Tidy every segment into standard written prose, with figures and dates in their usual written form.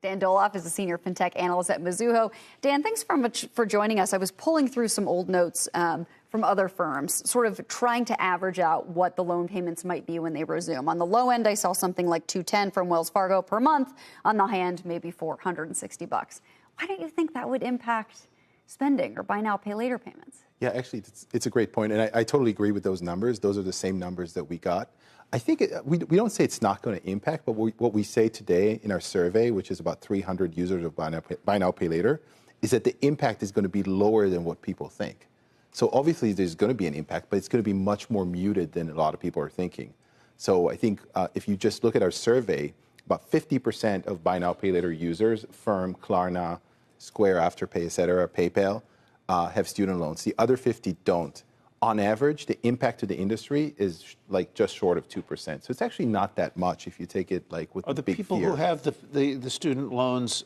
Dan Dolev is a senior fintech analyst at Mizuho. Dan, thanks very much for joining us. I was pulling through some old notes from other firms, sort of trying to average out what the loan payments might be when they resume. On the low end, I saw something like $210 from Wells Fargo per month. On the high end, maybe $460. Why don't you think that would impact spending or buy now, pay later payments? Yeah, actually, it's a great point, and I totally agree with those numbers. Those are the same numbers that we got. I think we don't say it's not going to impact, but what we say today in our survey, which is about 300 users of buy now, pay later, is that the impact is going to be lower than what people think. So obviously there's going to be an impact, but it's going to be much more muted than a lot of people are thinking. So I think if you just look at our survey, about 50% of buy now, pay later users, Firm, Klarna, Square, Afterpay, et cetera, PayPal, have student loans. The other 50 don't. On average, the impact to the industry is like just short of 2%. So it's actually not that much if you take it like with the big fear. Are the people who have the student loans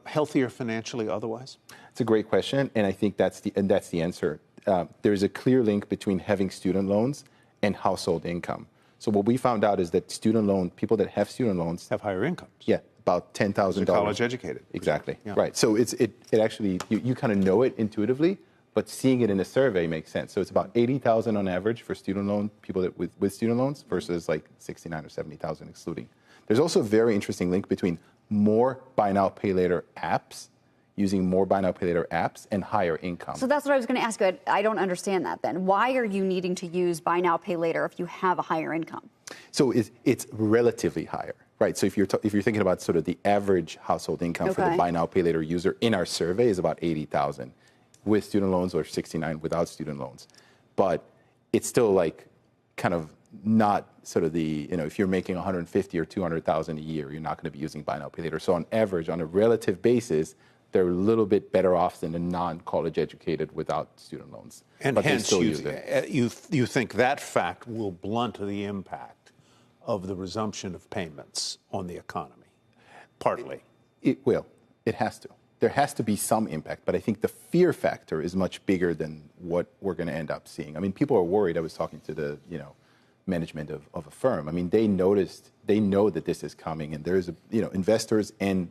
healthier financially otherwise? It's a great question, and I think that's the answer. There's a clear link between having student loans and household income. So what we found out is that people that have student loans have higher incomes. Yeah, about $10,000. College educated. Exactly. Yeah. Right. So it actually you kind of know it intuitively. But seeing it in a survey makes sense. So it's about 80,000 on average for student loan people that with student loans versus like 69 or 70,000 excluding. There's also a very interesting link between more buy now pay later apps, using more buy now pay later apps, and higher income. So that's what I was going to ask you. I don't understand that then. Why are you needing to use buy now pay later if you have a higher income? So it's relatively higher. Right, so if you're thinking about sort of the average household income for the buy now pay later user in our survey is about 80,000. With student loans or 69 without student loans. But it's still like kind of not sort of if you're making 150 or 200,000 a year, you're not going to be using buy now, pay later. So on average, on a relative basis, they're a little bit better off than a non-college educated without student loans. And but hence, still use it. you think that fact will blunt the impact of the resumption of payments on the economy? Partly. It will. It has to. There has to be some impact, but I think the fear factor is much bigger than what we're going to end up seeing. I mean, people are worried. I was talking to the management of a firm. I mean, they know that this is coming, and there's investors and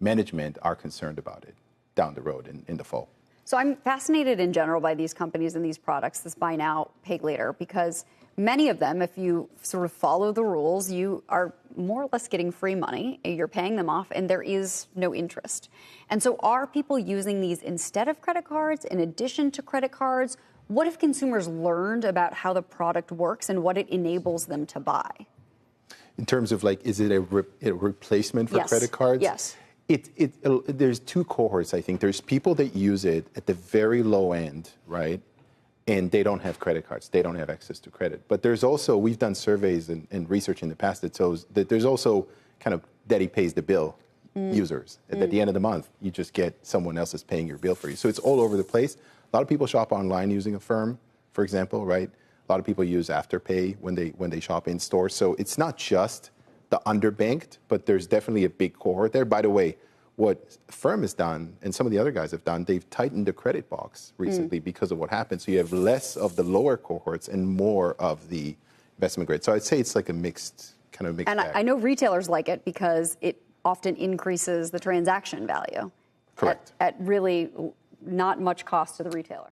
management are concerned about it down the road in the fall. So I'm fascinated in general by these companies and these products, this buy now, pay later, because many of them, if you sort of follow the rules, you are more or less getting free money. You're paying them off, and there is no interest. And so are people using these instead of credit cards, in addition to credit cards? What if consumers learned about how the product works and what it enables them to buy? In terms of is it a replacement for credit cards? Yes. There's two cohorts, I think. There's people that use it at the very low end, right? And they don't have credit cards. They don't have access to credit. But there's also, we've done surveys and research in the past that shows that there's also kind of daddy pays the bill users. At the end of the month, you just get someone else is paying your bill for you. So it's all over the place. A lot of people shop online using a firm, for example, right? A lot of people use Afterpay when they shop in store. So it's not just the underbanked, but there's definitely a big cohort there. By the way, what Firm has done, and some of the other guys have done, they've tightened the credit box recently because of what happened. So you have less of the lower cohorts and more of the investment grade. So I'd say it's like a mixed bag. I know retailers like it because it often increases the transaction value. Correct. At really not much cost to the retailer.